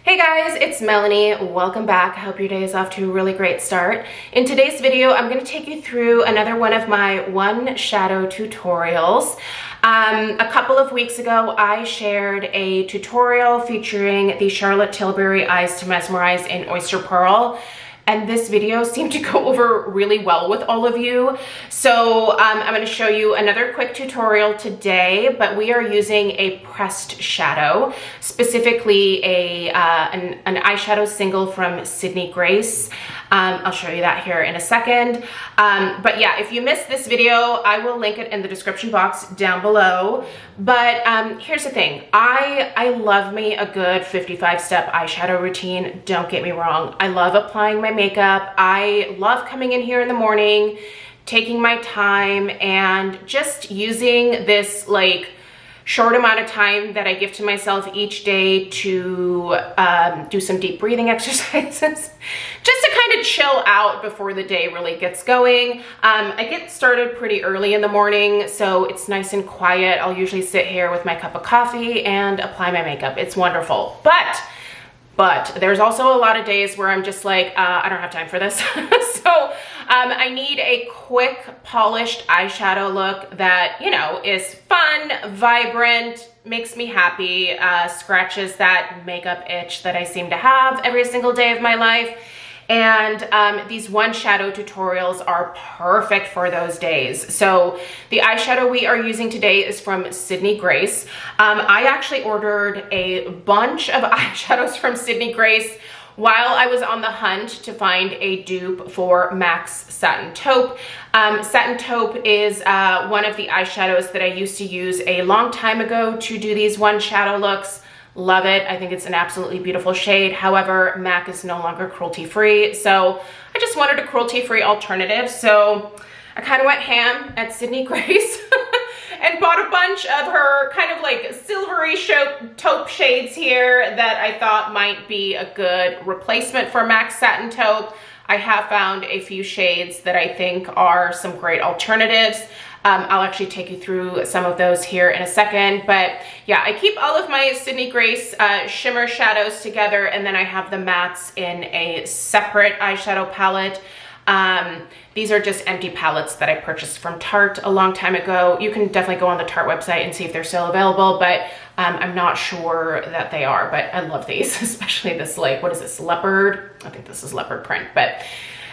Hey guys, it's Melanie. Welcome back. I hope your day is off to a really great start. In today's video, I'm going to take you through another one of my one shadow tutorials. A couple of weeks ago, I shared a tutorial featuring the Charlotte Tilbury Eyes to Mesmerize in Oyster Pearl. And this video seemed to go over really well with all of you. So I'm going to show you another quick tutorial today, but we are using a pressed shadow, specifically an eyeshadow single from Sydney Grace. I'll show you that here in a second. But yeah, if you missed this video, I will link it in the description box down below. But here's the thing. I love me a good 55-step eyeshadow routine. Don't get me wrong. I love applying my makeup. I love coming in here in the morning, taking my time, and just using this like short amount of time that I give to myself each day to do some deep breathing exercises, just to kind of chill out before the day really gets going. I get started pretty early in the morning, so it's nice and quiet. I'll usually sit here with my cup of coffee and apply my makeup. It's wonderful. But there's also a lot of days where I'm just like, I don't have time for this. So I need a quick polished eyeshadow look that, you know, is fun, vibrant, makes me happy, scratches that makeup itch that I seem to have every single day of my life. And these one shadow tutorials are perfect for those days. So the eyeshadow we are using today is from Sydney Grace. I actually ordered a bunch of eyeshadows from Sydney Grace while I was on the hunt to find a dupe for MAC's Satin Taupe. Satin Taupe is one of the eyeshadows that I used to use a long time ago to do these one shadow looks. Love it. I think it's an absolutely beautiful shade. However, MAC is no longer cruelty-free, so I just wanted a cruelty-free alternative. So I kind of went ham at Sydney Grace and bought a bunch of her kind of like silvery taupe shades here that I thought might be a good replacement for MAC's Satin Taupe. I have found a few shades that I think are some great alternatives. I'll actually take you through some of those here in a second, but yeah, I keep all of my Sydney Grace shimmer shadows together, and then I have the mattes in a separate eyeshadow palette. These are just empty palettes that I purchased from Tarte a long time ago. You can definitely go on the Tarte website and see if they're still available, but I'm not sure that they are, but I love these, especially this, like, what is this, leopard? I think this is leopard print, but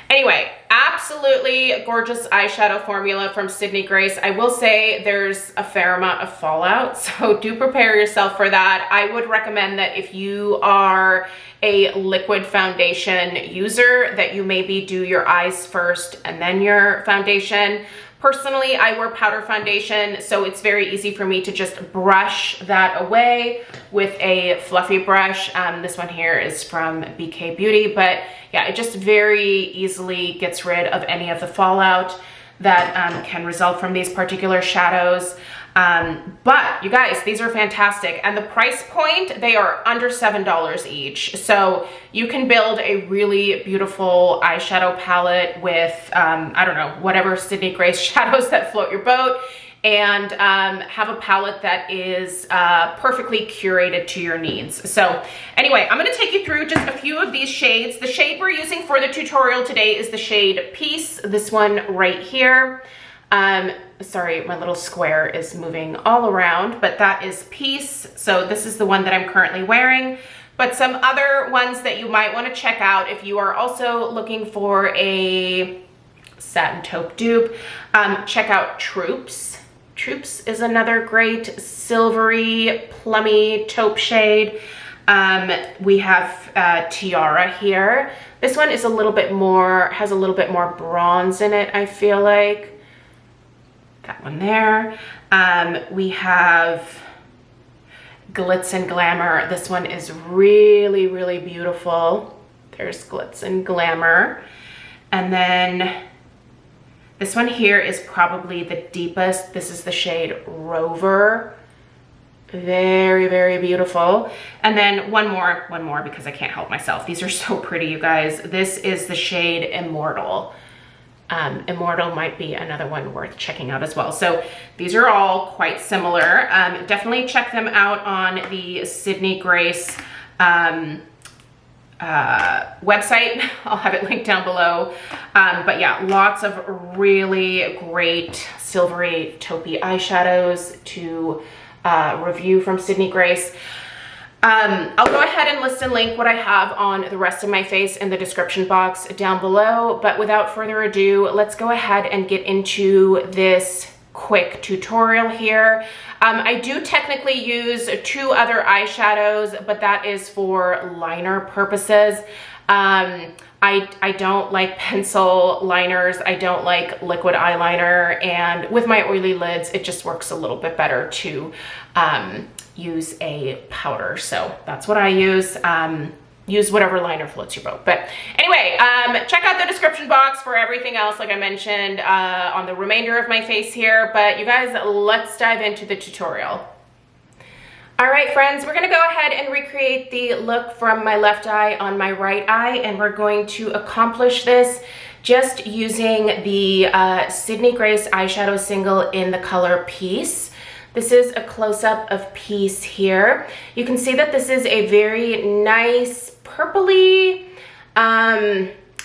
anyway, absolutely gorgeous eyeshadow formula from Sydney Grace. I will say there's a fair amount of fallout, so do prepare yourself for that. I would recommend that if you are a liquid foundation user, that you maybe do your eyes first and then your foundation. Personally, I wear powder foundation, so it's very easy for me to just brush that away with a fluffy brush. This one here is from BK Beauty, but yeah, it just very easily gets rid of any of the fallout that can result from these particular shadows. But you guys, these are fantastic, and the price point, they are under $7 each. So you can build a really beautiful eyeshadow palette with, I don't know, whatever Sydney Grace shadows that float your boat, and have a palette that is perfectly curated to your needs. So anyway, I'm gonna take you through just a few of these shades. The shade we're using for the tutorial today is the shade Peace, this one right here. Sorry, my little square is moving all around, but that is Peace. So this is the one that I'm currently wearing. But some other ones that you might want to check out if you are also looking for a satin taupe dupe, check out Troops. Troops is another great silvery, plummy taupe shade. We have Tiara here. This one is a little bit more, has a little bit more bronze in it, I feel like. That one there. We have Glitz and Glamour. This one is really, really beautiful. There's Glitz and Glamour. And then this one here is probably the deepest. This is the shade Rover. Very, very beautiful. And then one more because I can't help myself. These are so pretty, you guys. This is the shade Immortal. Immortal might be another one worth checking out as well. So these are all quite similar. Definitely check them out on the Sydney Grace website. I'll have it linked down below. But yeah, lots of really great silvery taupey eyeshadows to review from Sydney Grace. I'll go ahead and list and link what I have on the rest of my face in the description box down below. But without further ado, let's go ahead and get into this quick tutorial here. I do technically use 2 other eyeshadows, but that is for liner purposes. I don't like pencil liners. I don't like liquid eyeliner, and with my oily lids, it just works a little bit better to use a powder. So that's what I use. Use whatever liner floats your boat. But anyway, check out the description box for everything else, like I mentioned, on the remainder of my face here. But you guys, let's dive into the tutorial. All right, friends, we're gonna go ahead and recreate the look from my left eye on my right eye, and we're going to accomplish this just using the Sydney Grace eyeshadow single in the color Peace. This is a close-up of Peace here. You can see that this is a very nice purpley,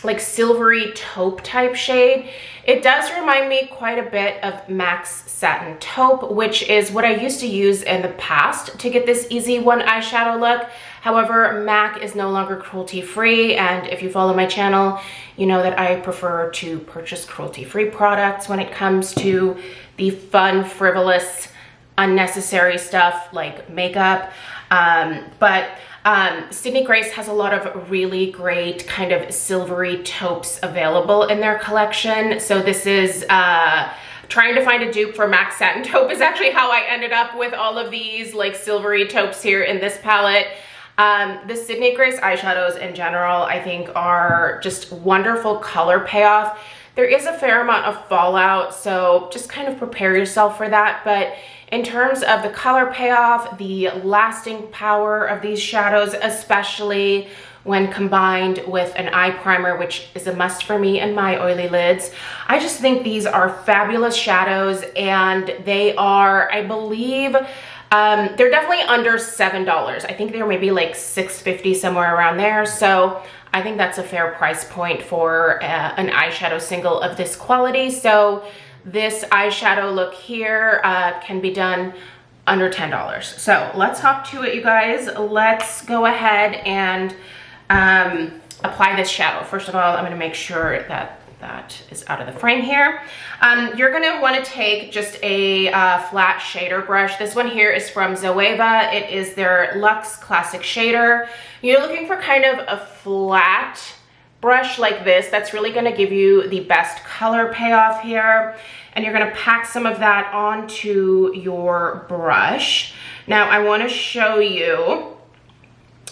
like silvery taupe type shade. It does remind me quite a bit of MAC's Satin Taupe, which is what I used to use in the past to get this easy one eyeshadow look. However, MAC is no longer cruelty-free, and if you follow my channel, you know that I prefer to purchase cruelty-free products when it comes to the fun, frivolous, unnecessary stuff like makeup. Sydney Grace has a lot of really great kind of silvery taupes available in their collection. So this is trying to find a dupe for MAC Satin Taupe is actually how I ended up with all of these like silvery taupes here in this palette. The Sydney Grace eyeshadows in general, I think, are just wonderful color payoff. There is a fair amount of fallout, so just kind of prepare yourself for that. But in terms of the color payoff, the lasting power of these shadows, especially when combined with an eye primer, which is a must for me and my oily lids, I just think these are fabulous shadows, and they are, I believe, they're definitely under $7. I think they're maybe like $6.50, somewhere around there. So I think that's a fair price point for an eyeshadow single of this quality. So this eyeshadow look here can be done under $10. So let's hop to it, you guys. Let's go ahead and apply this shadow. First of all, I'm gonna make sure that that is out of the frame here. You're gonna wanna take just a flat shader brush. This one here is from Zoeva. It is their Luxe Classic Shader. You're looking for kind of a flat brush like this. That's really gonna give you the best color payoff here. And you're gonna pack some of that onto your brush. Now I wanna show you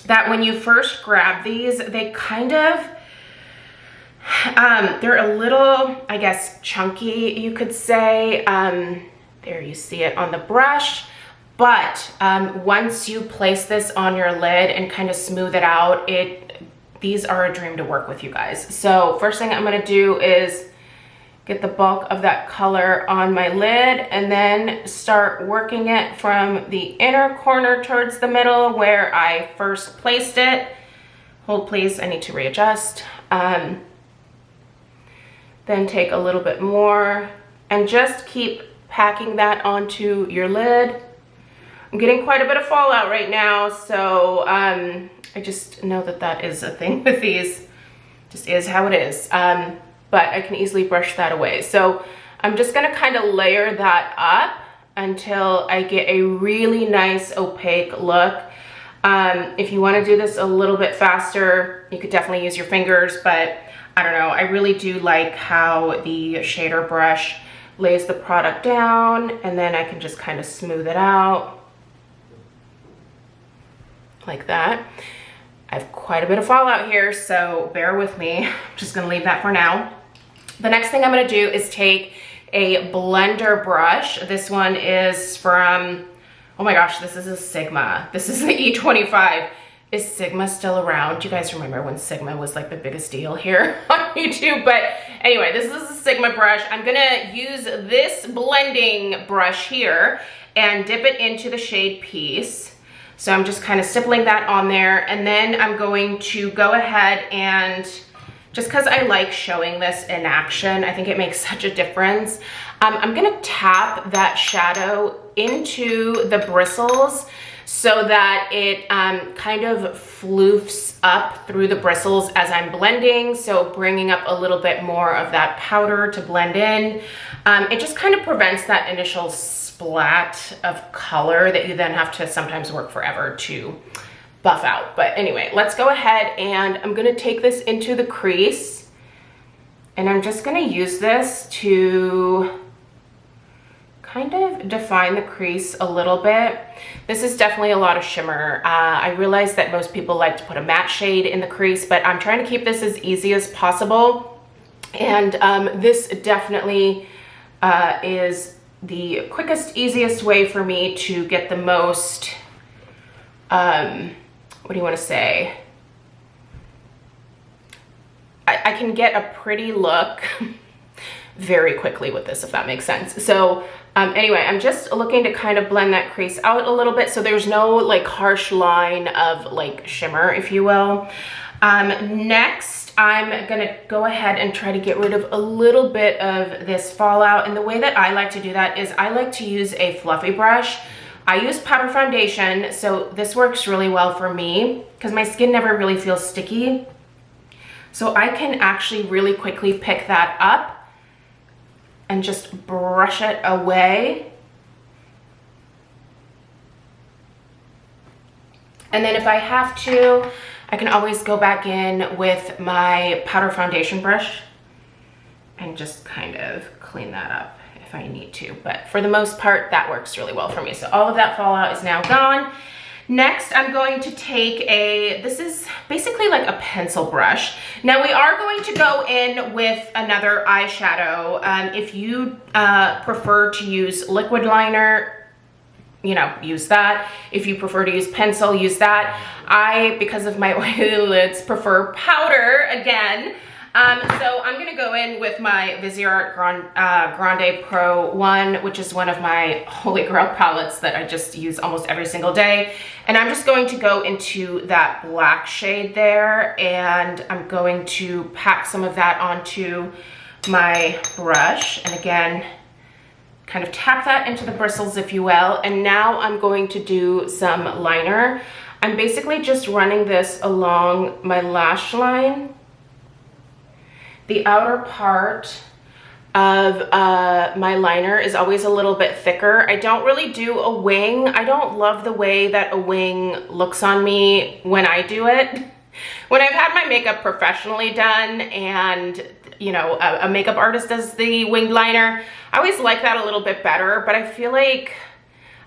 that when you first grab these, they kind of, they're a little, I guess, chunky, you could say. There you see it on the brush. But once you place this on your lid and kind of smooth it out, these are a dream to work with, you guys. So first thing I'm gonna do is get the bulk of that color on my lid and then start working it from the inner corner towards the middle where I first placed it. Hold please, I need to readjust. Then take a little bit more and just keep packing that onto your lid. I'm getting quite a bit of fallout right now, so I just know that that is a thing with these. Just is how it is. But I can easily brush that away. So I'm just gonna kind of layer that up until I get a really nice opaque look. If you wanna do this a little bit faster, you could definitely use your fingers, but I don't know, I really do like how the shader brush lays the product down, and then I can just kind of smooth it out like that. I have quite a bit of fallout here, so bear with me. I'm just gonna leave that for now. The next thing I'm gonna do is take a blender brush. This one is from, oh my gosh, this is a Sigma. This is the E25. Is Sigma still around? Do you guys remember when Sigma was like the biggest deal here on YouTube? But anyway, this is a Sigma brush. I'm gonna use this blending brush here and dip it into the shade Peace. So I'm just kind of stippling that on there. And then I'm going to go ahead and, just because I like showing this in action, I think it makes such a difference. I'm gonna tap that shadow into the bristles so that it kind of floofs up through the bristles as I'm blending. So bringing up a little bit more of that powder to blend in. It just kind of prevents that initial splat of color that you then have to sometimes work forever to buff out. But anyway, let's go ahead and I'm gonna take this into the crease, and I'm just gonna use this to kind of define the crease a little bit. This is definitely a lot of shimmer. I realize that most people like to put a matte shade in the crease, but I'm trying to keep this as easy as possible. And this definitely is the quickest, easiest way for me to get the most, what do you want to say? I can get a pretty look very quickly with this, if that makes sense. So anyway, I'm just looking to kind of blend that crease out a little bit so there's no like harsh line of like shimmer, if you will. Next, I'm gonna go ahead and try to get rid of a little bit of this fallout. And the way that I like to do that is I like to use a fluffy brush. I use powder foundation, so this works really well for me because my skin never really feels sticky. So I can actually really quickly pick that up and just brush it away. And then if I have to, I can always go back in with my powder foundation brush and just kind of clean that up if I need to. But for the most part, that works really well for me. So all of that fallout is now gone. Next, I'm going to take this is basically like a pencil brush. Now we are going to go in with another eyeshadow. If you prefer to use liquid liner, you know, use that. If you prefer to use pencil, use that. I, because of my oily lids, prefer powder again. So I'm gonna go in with my Viseart Grande Pro 1, which is one of my holy grail palettes that I just use almost every single day. And I'm just going to go into that black shade there, and I'm going to pack some of that onto my brush. And again, kind of tap that into the bristles, if you will. And now I'm going to do some liner. I'm basically just running this along my lash line. The outer part of my liner is always a little bit thicker. I don't really do a wing. I don't love the way that a wing looks on me when I do it. When I've had my makeup professionally done and, you know, a makeup artist does the winged liner, I always like that a little bit better, but I feel like,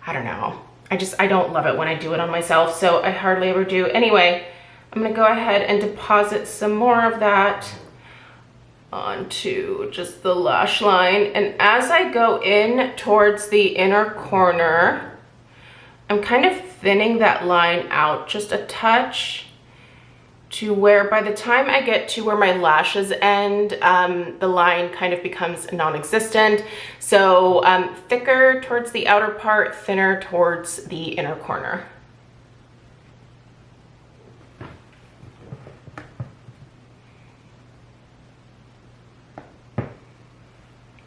I don't know. I don't love it when I do it on myself, so I hardly ever do. Anyway, I'm gonna go ahead and deposit some more of that onto just the lash line. And as I go in towards the inner corner, I'm kind of thinning that line out just a touch to where by the time I get to where my lashes end, the line kind of becomes non-existent. So thicker towards the outer part, thinner towards the inner corner.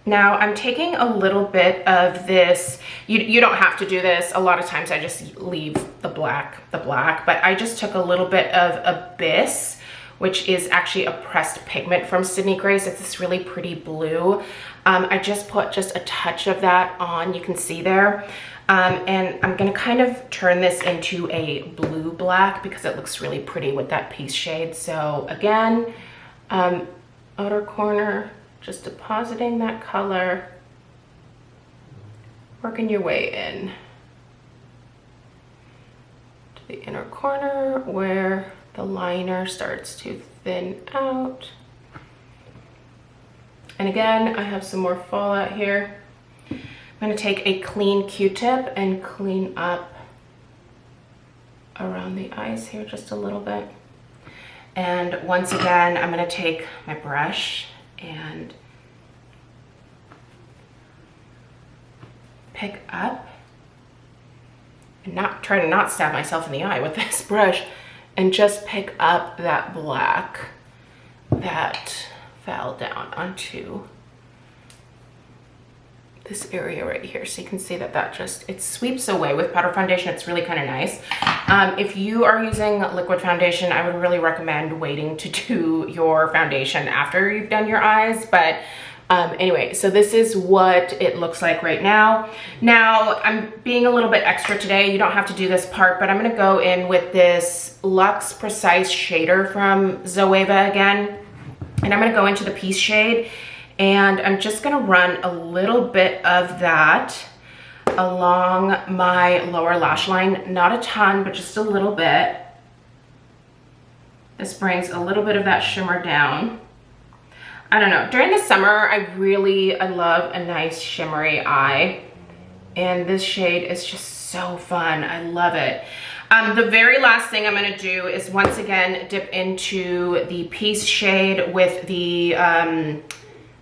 Now I'm taking a little bit of this, you don't have to do this. A lot of times I just leave the black, but I just took a little bit of Abyss, which is actually a pressed pigment from Sydney Grace. It's this really pretty blue. I just put just a touch of that on, you can see there. And I'm gonna kind of turn this into a blue black because it looks really pretty with that piece shade. So again, outer corner, just depositing that color, working your way in to the inner corner where the liner starts to thin out. And again, I have some more fallout here. I'm gonna take a clean Q-tip and clean up around the eyes here just a little bit. And once again, I'm gonna take my brush and pick up and try to not stab myself in the eye with this brush, and just pick up that black that fell down onto this area right here. So you can see that just, it sweeps away with powder foundation. It's really kind of nice. If you are using liquid foundation, I would really recommend waiting to do your foundation after you've done your eyes. But anyway, so this is what it looks like right now. Now, I'm being a little bit extra today. You don't have to do this part, but I'm gonna go in with this Luxe Precise shader from Zoeva again. And I'm gonna go into the Piece shade, and I'm just gonna run a little bit of that along my lower lash line. Not a ton, but just a little bit. This brings a little bit of that shimmer down. I don't know, during the summer, I love a nice shimmery eye. And this shade is just so fun, I love it. The very last thing I'm gonna do is once again dip into the Piece shade with the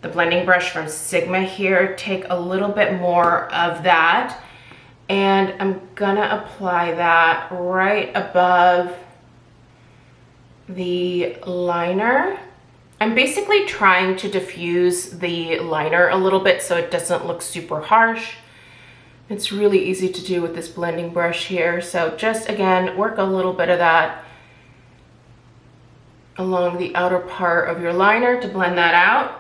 blending brush from Sigma here. Take a little bit more of that, and I'm gonna apply that right above the liner. I'm basically trying to diffuse the liner a little bit so it doesn't look super harsh. It's really easy to do with this blending brush here. So just again, work a little bit of that along the outer part of your liner to blend that out.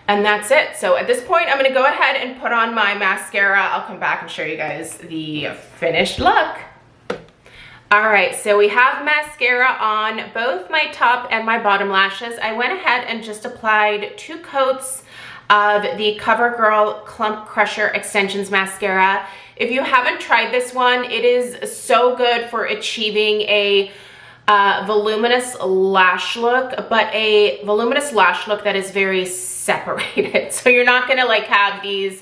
And that's it. So at this point, I'm gonna go ahead and put on my mascara. I'll come back and show you guys the finished look. All right, so we have mascara on both my top and my bottom lashes. I went ahead and just applied 2 coats of the CoverGirl Clump Crusher Extensions Mascara. If you haven't tried this one, it is so good for achieving a voluminous lash look, but a voluminous lash look that is very separated. So you're not gonna like have these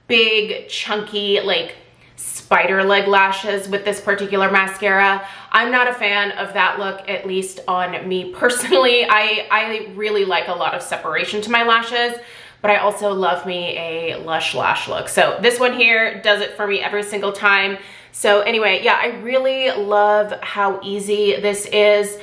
big chunky like spider leg lashes with this particular mascara. I'm not a fan of that look, at least on me personally. I really like a lot of separation to my lashes, but I also love me a lush lash look. So this one here does it for me every single time. So anyway, yeah, I really love how easy this is.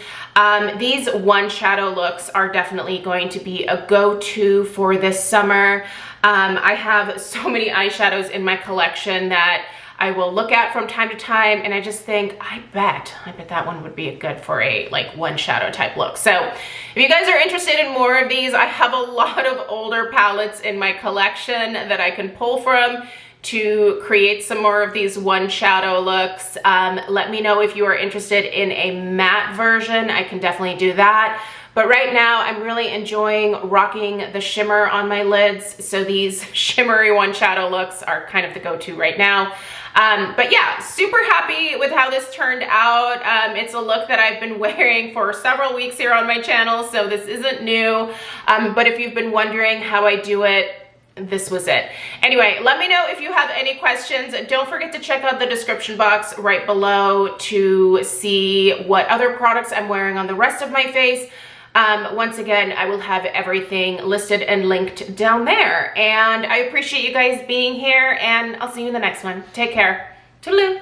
These one shadow looks are definitely going to be a go-to for this summer. I have so many eyeshadows in my collection that I will look at from time to time, and I just think, I bet that one would be good for a like one shadow type look. So if you guys are interested in more of these, I have a lot of older palettes in my collection that I can pull from to create some more of these one shadow looks. Let me know if you are interested in a matte version. I can definitely do that. But right now I'm really enjoying rocking the shimmer on my lids. So these shimmery one shadow looks are kind of the go-to right now. But yeah, super happy with how this turned out. It's a look that I've been wearing for several weeks here on my channel, so this isn't new. But if you've been wondering how I do it, this was it. Anyway, let me know if you have any questions. Don't forget to check out the description box right below to see what other products I'm wearing on the rest of my face. Once again, I will have everything listed and linked down there. And I appreciate you guys being here, and I'll see you in the next one. Take care. Toodaloo.